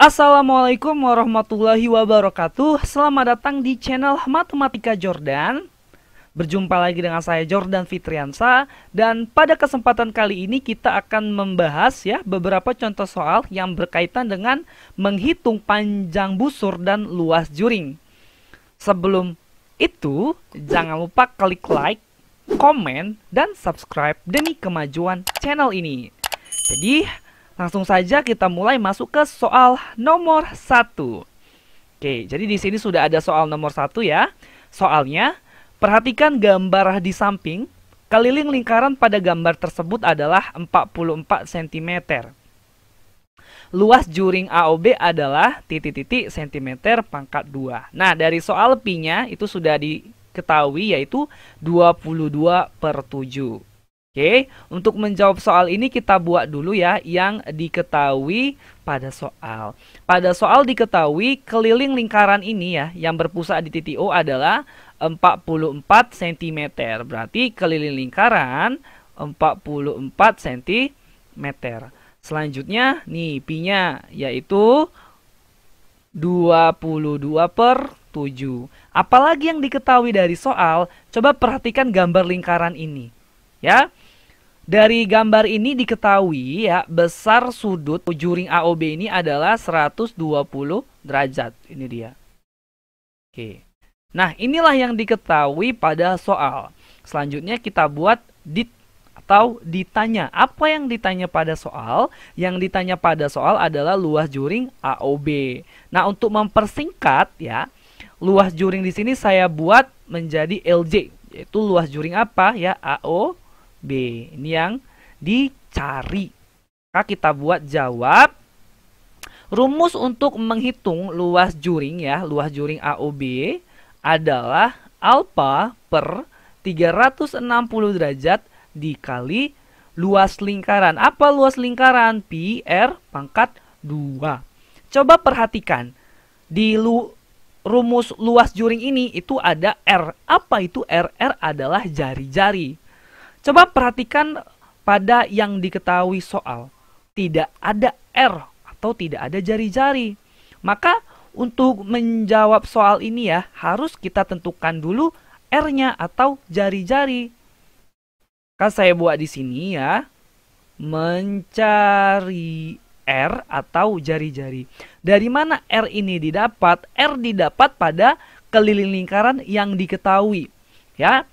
Assalamualaikum warahmatullahi wabarakatuh. Selamat datang di channel Matematika Jordan. Berjumpa lagi dengan saya Jordan Fitriansa. Dan pada kesempatan kali ini kita akan membahas beberapa contoh soal yang berkaitan dengan menghitung panjang busur dan luas juring. Sebelum itu, jangan lupa klik like, komen, dan subscribe demi kemajuan channel ini. Jadi, langsung saja kita mulai masuk ke soal nomor 1. Oke, jadi di sini sudah ada soal nomor 1 ya. Soalnya, perhatikan gambar di samping. Keliling lingkaran pada gambar tersebut adalah 44 cm. Luas juring AOB adalah titik-titik cm pangkat 2. Nah, dari soal Pi-nya itu sudah diketahui yaitu 22/7. Oke, untuk menjawab soal ini kita buat dulu ya yang diketahui pada soal. Pada soal diketahui keliling lingkaran ini ya yang berpusat di titik O adalah 44 cm. Berarti keliling lingkaran 44 cm. Selanjutnya nih Pi-nya yaitu 22/7. Apalagi yang diketahui dari soal? Coba perhatikan gambar lingkaran ini. Ya. Dari gambar ini diketahui ya besar sudut juring AOB ini adalah 120 derajat. Ini dia. Oke. Nah, inilah yang diketahui pada soal. Selanjutnya kita buat atau ditanya. Apa yang ditanya pada soal? Yang ditanya pada soal adalah luas juring AOB. Nah, untuk mempersingkat ya, luas juring di sini saya buat menjadi LJ, yaitu luas juring apa ya? AOB. Ini yang dicari. Maka kita buat jawab. Rumus untuk menghitung luas juring ya, luas juring AOB adalah alfa per 360 derajat dikali luas lingkaran. Apa luas lingkaran? Pi R pangkat 2. Coba perhatikan. Di rumus luas juring ini itu ada R. Apa itu R? R adalah jari-jari. Coba perhatikan pada yang diketahui soal. Tidak ada R atau tidak ada jari-jari. Maka untuk menjawab soal ini ya harus kita tentukan dulu R-nya atau jari-jari. Kan saya buat di sini ya. Mencari R atau jari-jari. Dari mana R ini didapat? R didapat pada keliling lingkaran yang diketahui. Ya.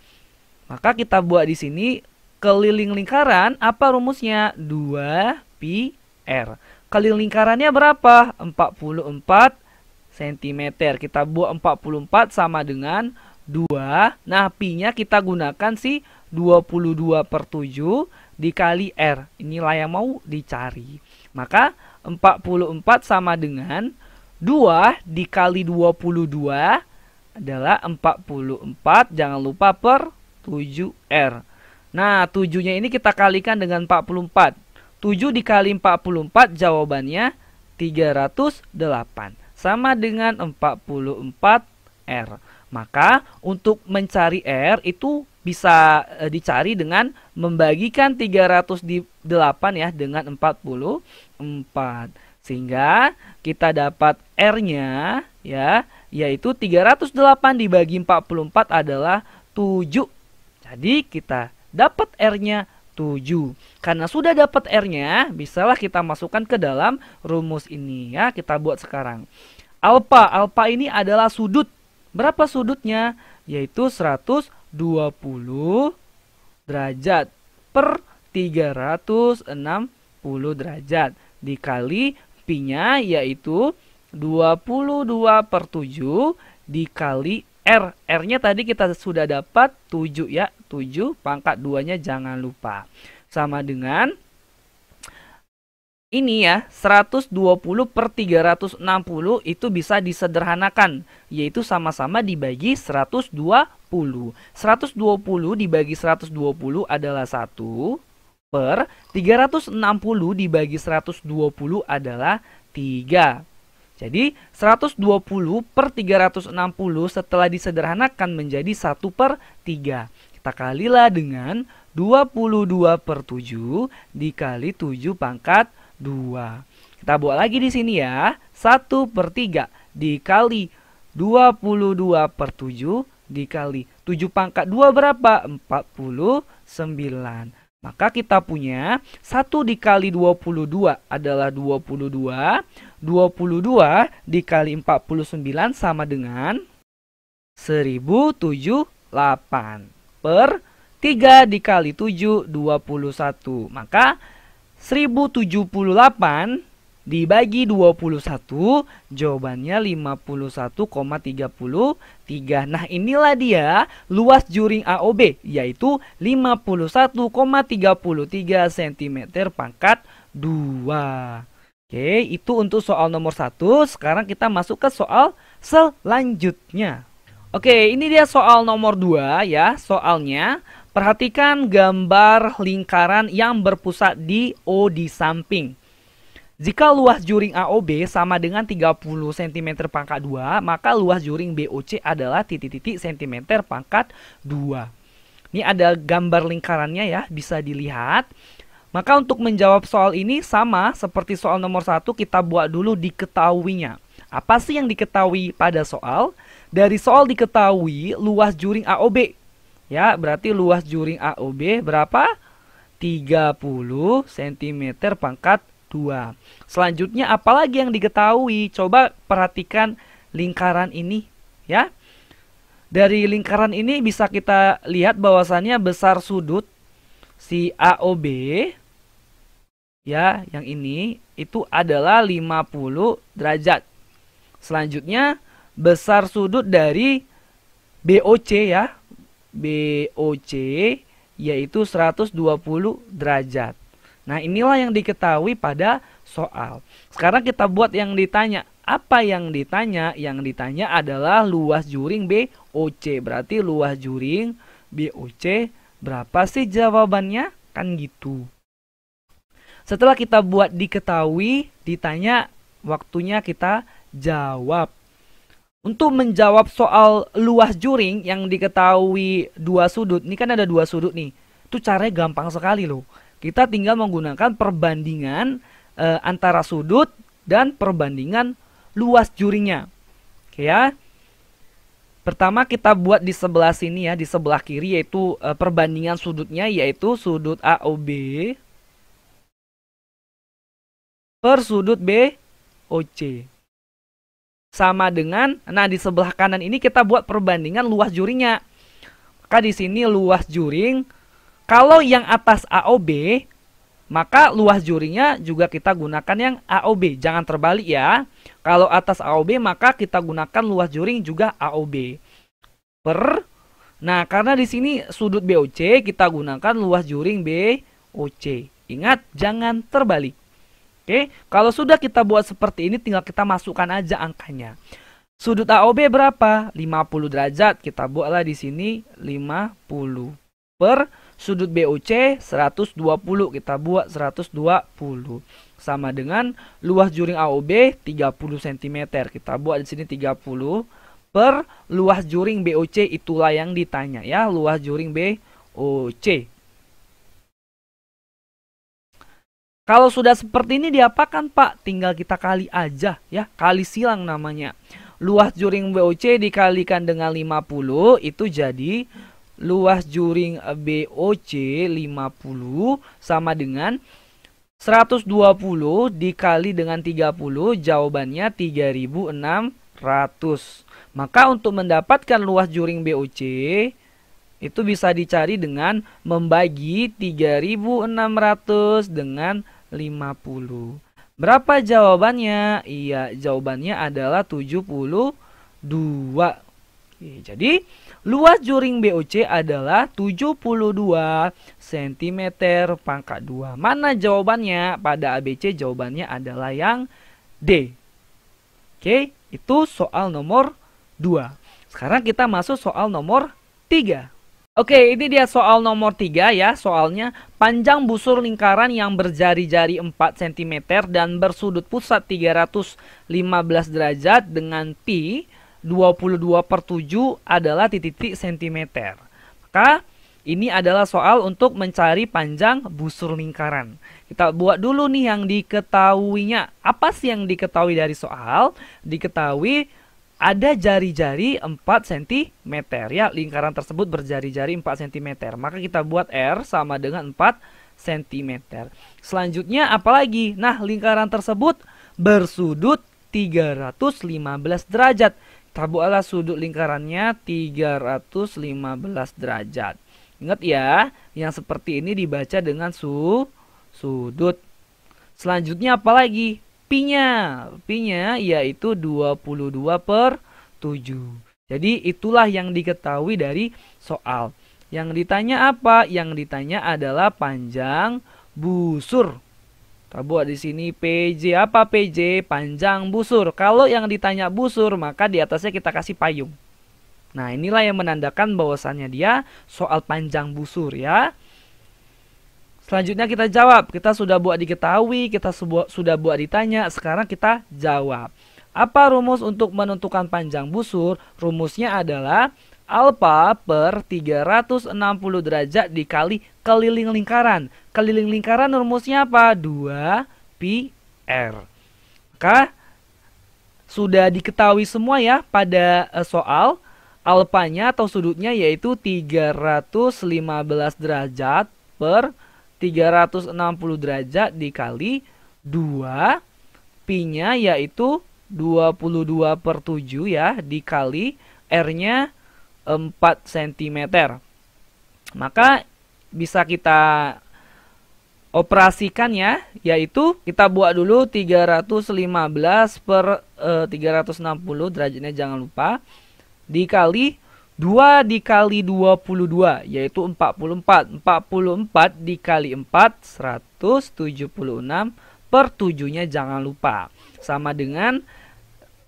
Maka kita buat di sini keliling lingkaran, apa rumusnya? 2 pi R. Keliling lingkarannya berapa? 44 cm. Kita buat 44 sama dengan 2. Nah, pi-nya kita gunakan si 22/7 dikali R. Inilah yang mau dicari. Maka 44 sama dengan 2 dikali 22 adalah 44. Jangan lupa per 7R. Nah, 7-nya ini kita kalikan dengan 44. 7 dikali 44 jawabannya 308. Sama dengan 44R. Maka untuk mencari R itu bisa dicari dengan membagikan 308 ya dengan 44. Sehingga kita dapat R-nya ya yaitu 308 dibagi 44 adalah 7. Jadi kita dapat R-nya 7. Karena sudah dapat R-nya, bisalah kita masukkan ke dalam rumus ini ya. Kita buat sekarang. Alfa ini adalah sudut. Berapa sudutnya? Yaitu 120 derajat per 360 derajat dikali pi-nya yaitu 22/7 dikali R. R-nya tadi kita sudah dapat 7 ya. 7 pangkat 2-nya jangan lupa. Sama dengan ini ya. 120/360 itu bisa disederhanakan. Yaitu sama-sama dibagi 120. 120 dibagi 120 adalah 1. Per 360 dibagi 120 adalah 3. Jadi 120/360 setelah disederhanakan menjadi 1/3. Kita kalilah dengan 22/7 dikali 7 pangkat 2. Kita buat lagi di sini ya. 1/3 dikali 22/7 dikali 7 pangkat 2 berapa? 49. Maka kita punya 1 dikali 22 adalah 22. 22 dikali 49 sama dengan 1078 per 3 dikali 7, 21. Maka 1078 dibagi 21, jawabannya 51,33. Nah, inilah dia luas juring AOB, yaitu 51,33 cm pangkat 2. Oke, itu untuk soal nomor 1. Sekarang kita masuk ke soal selanjutnya. Oke, ini dia soal nomor 2 ya. Soalnya, perhatikan gambar lingkaran yang berpusat di O di samping. Jika luas juring AOB sama dengan 30 cm pangkat 2, maka luas juring BOC adalah titik-titik cm pangkat 2. Ini ada gambar lingkarannya ya, bisa dilihat. Maka untuk menjawab soal ini sama seperti soal nomor 1, kita buat dulu diketahuinya. Apa sih yang diketahui pada soal? Dari soal diketahui luas juring AOB. Ya, berarti luas juring AOB berapa? 30 cm pangkat 2. Selanjutnya apalagi yang diketahui? Coba perhatikan lingkaran ini ya. Dari lingkaran ini bisa kita lihat bahwasannya besar sudut si AOB ya, yang ini itu adalah 50 derajat. Selanjutnya besar sudut dari BOC ya. BOC yaitu 120 derajat. Nah, inilah yang diketahui pada soal. Sekarang kita buat yang ditanya. Apa yang ditanya? Yang ditanya adalah luas juring BOC. Berarti luas juring BOC berapa sih jawabannya? Kan gitu. Setelah kita buat diketahui, ditanya, waktunya kita jawab. Untuk menjawab soal luas juring yang diketahui dua sudut. Ini kan ada dua sudut nih. Itu caranya gampang sekali loh. Kita tinggal menggunakan perbandingan antara sudut dan perbandingan luas juringnya. Oke ya. Pertama kita buat di sebelah sini ya, di sebelah kiri, yaitu perbandingan sudutnya, yaitu sudut AOB per sudut BOC. Sama dengan, nah di sebelah kanan ini kita buat perbandingan luas juringnya. Maka di sini luas juring, kalau yang atas AOB, maka luas juringnya juga kita gunakan yang AOB. Jangan terbalik ya. Kalau atas AOB, maka kita gunakan luas juring juga AOB. Nah, karena di sini sudut BOC, kita gunakan luas juring BOC. Ingat, jangan terbalik. Oke, kalau sudah kita buat seperti ini, tinggal kita masukkan aja angkanya. Sudut AOB berapa? 50 derajat. Kita buatlah di sini 50 per sudut BOC 120, kita buat 120 sama dengan luas juring AOB 30 cm. Kita buat di sini 30 per luas juring BOC, itulah yang ditanya ya, luas juring BOC. Kalau sudah seperti ini diapakan Pak? Tinggal kita kali aja ya, kali silang namanya. Luas juring BOC dikalikan dengan 50 itu jadi luas juring BOC 50 sama dengan 120 dikali dengan 30, jawabannya 3600. Maka untuk mendapatkan luas juring BOC itu bisa dicari dengan membagi 3600 dengan 50. Berapa jawabannya? Iya, jawabannya adalah 72. Oke, jadi luas juring BOC adalah 72 cm pangkat 2. Mana jawabannya? Pada ABC jawabannya adalah yang D. Oke, itu soal nomor 2. Sekarang kita masuk soal nomor 3. Oke, ini dia soal nomor 3 ya. Soalnya, panjang busur lingkaran yang berjari-jari 4 cm dan bersudut pusat 315 derajat dengan pi 22/7 adalah titik-titik cm. Maka Ini adalah soal untuk mencari panjang busur lingkaran. Kita buat dulu nih yang diketahuinya. Apa sih yang diketahui dari soal? Diketahui ada jari-jari 4 cm ya. Lingkaran tersebut berjari-jari 4 cm. Maka kita buat R sama dengan 4 cm. Selanjutnya apalagi? Nah, lingkaran tersebut bersudut 315 derajat. Kita buatlah sudut lingkarannya 315 derajat. Ingat ya, yang seperti ini dibaca dengan sudut. Selanjutnya apalagi? Pi-nya. Pi-nya yaitu 22/7. Jadi itulah yang diketahui dari soal. Yang ditanya apa? Yang ditanya adalah panjang busur. Kita buat di sini PJ. Apa PJ? Panjang busur. Kalau yang ditanya busur, maka di atasnya kita kasih payung. Nah, inilah yang menandakan bahwasannya dia soal panjang busur ya. Selanjutnya kita jawab. Kita sudah buat diketahui, kita sudah buat ditanya, sekarang kita jawab. Apa rumus untuk menentukan panjang busur? Rumusnya adalah alfa per 360 derajat dikali keliling lingkaran. Keliling lingkaran rumusnya apa? 2 pi R. Maka sudah diketahui semua ya pada soal. Alfanya atau sudutnya yaitu 315 derajat per 360 derajat dikali 2. Pi-nya yaitu 22/7 ya, dikali R-nya 4 cm. Maka bisa kita operasikan ya, yaitu kita buat dulu 315 per 360 derajatnya jangan lupa, dikali 2 dikali 22 yaitu 44. 44 dikali 4 176 per 7-nya jangan lupa. Sama dengan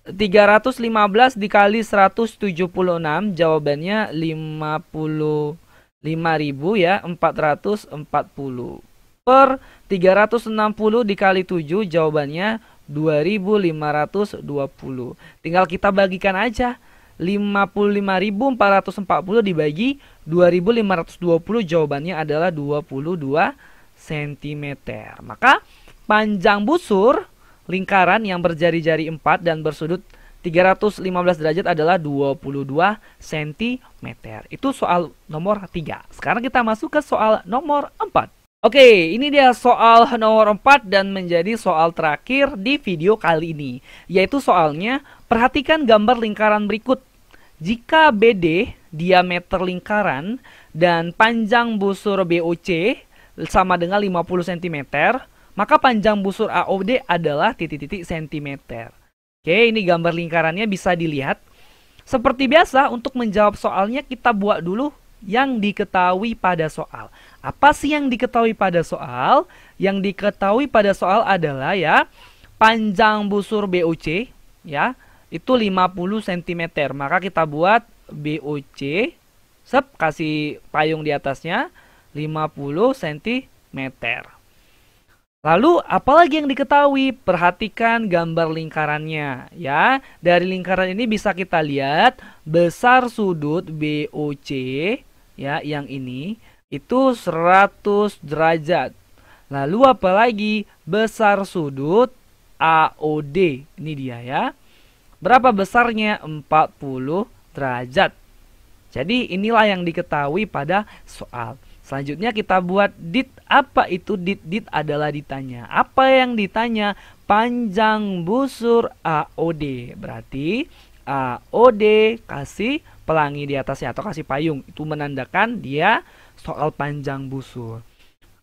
315 dikali 176, jawabannya 55.000 ya, 440. Per 360 dikali 7, jawabannya 2520. Tinggal kita bagikan aja. 55.440 dibagi 2520, jawabannya adalah 22 cm. Maka panjang busur lingkaran yang berjari-jari 4 dan bersudut 315 derajat adalah 22 cm. Itu soal nomor 3. Sekarang kita masuk ke soal nomor 4. Oke, ini dia soal nomor 4 dan menjadi soal terakhir di video kali ini. Yaitu soalnya, perhatikan gambar lingkaran berikut. Jika BD, diameter lingkaran, dan panjang busur BOC sama dengan 50 cm, maka panjang busur AOD adalah titik-titik cm. Oke, ini gambar lingkarannya bisa dilihat. Seperti biasa, untuk menjawab soalnya kita buat dulu yang diketahui pada soal. Apa sih yang diketahui pada soal? Yang diketahui pada soal adalah ya, panjang busur BOC ya, itu 50 cm. Maka kita buat BOC, kasih payung di atasnya 50 cm. Lalu apalagi yang diketahui? Perhatikan gambar lingkarannya ya. Dari lingkaran ini bisa kita lihat besar sudut BOC ya, yang ini itu 100 derajat. Lalu apalagi? Besar sudut AOD. Ini dia ya. Berapa besarnya? 40 derajat. Jadi inilah yang diketahui pada soal. Selanjutnya kita buat dit. Apa itu dit? Dit adalah ditanya. Apa yang ditanya? Panjang busur AOD. Berarti AOD kasih pelangi di atasnya atau kasih payung. Itu menandakan dia soal panjang busur.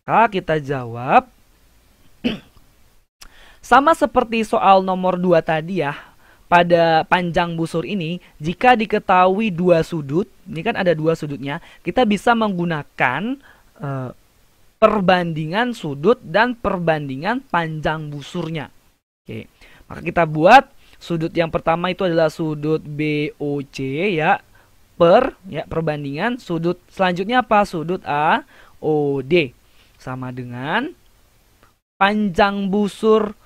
Maka kita jawab sama seperti soal nomor 2 tadi ya. Pada panjang busur ini, jika diketahui dua sudut, ini kan ada dua sudutnya, kita bisa menggunakan perbandingan sudut dan perbandingan panjang busurnya. Oke, maka kita buat sudut yang pertama itu adalah sudut BOC ya, perbandingan sudut selanjutnya apa? Sudut AOD sama dengan panjang busur.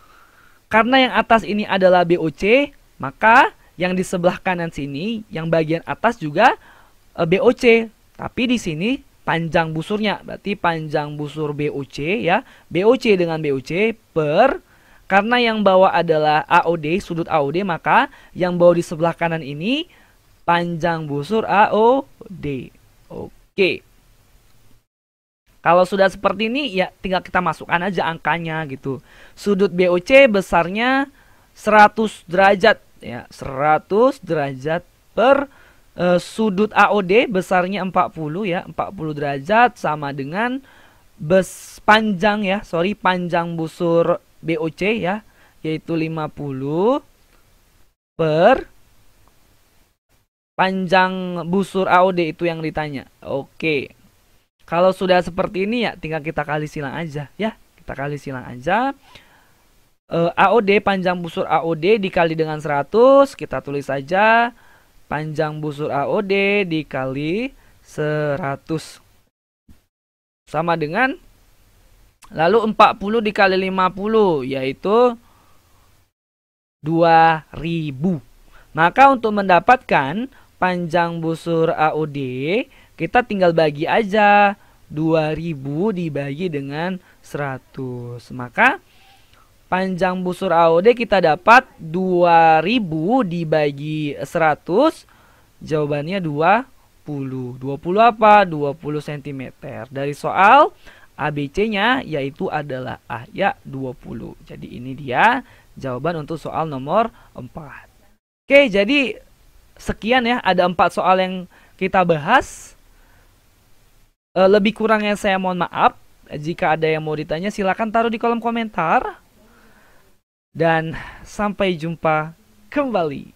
Karena yang atas ini adalah BOC, maka yang di sebelah kanan sini, yang bagian atas juga BOC. Tapi di sini panjang busurnya. Berarti panjang busur BOC ya. BOC dengan BOC per, karena yang bawah adalah AOD, sudut AOD, maka yang bawah di sebelah kanan ini panjang busur AOD. Oke. Kalau sudah seperti ini ya tinggal kita masukkan aja angkanya gitu. Sudut BOC besarnya 100 derajat ya, 100 derajat per sudut AOD besarnya 40 ya, 40 derajat sama dengan panjang busur BOC ya, yaitu 50 per panjang busur AOD itu yang ditanya. Oke. Kalau sudah seperti ini ya tinggal kita kali silang aja ya. Kita kali silang aja. AOD, panjang busur AOD dikali dengan 100, kita tulis saja panjang busur AOD dikali 100 sama dengan, lalu 40 dikali 50 yaitu 2000. Maka untuk mendapatkan panjang busur AOD kita tinggal bagi aja 2000 dibagi dengan 100. Maka panjang busur AOD kita dapat 2000 dibagi 100. Jawabannya 20. 20 apa? 20 cm. Dari soal ABC-nya yaitu adalah A ya, 20. Jadi ini dia jawaban untuk soal nomor 4. Oke, jadi sekian ya, ada 4 soal yang kita bahas. Lebih kurangnya saya mohon maaf. Jika ada yang mau ditanya silakan taruh di kolom komentar. Dan sampai jumpa kembali.